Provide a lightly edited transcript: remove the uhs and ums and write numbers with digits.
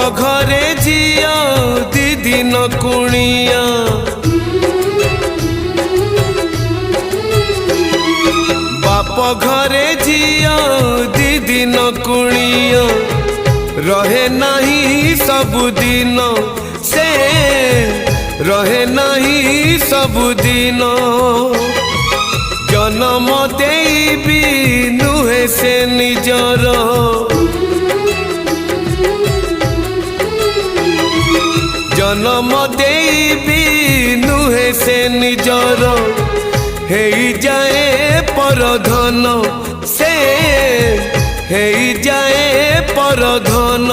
घरे झिया दी दिन कुणिया बाप घरे झिया दी दिन कुणिया रहे नहीं सबुदिन से रहे नहीं सबुदिन जन्म देबी नुहे से निजर जन्म देबी नुहे से निजर हे जाए परधन से हे जाए परधन।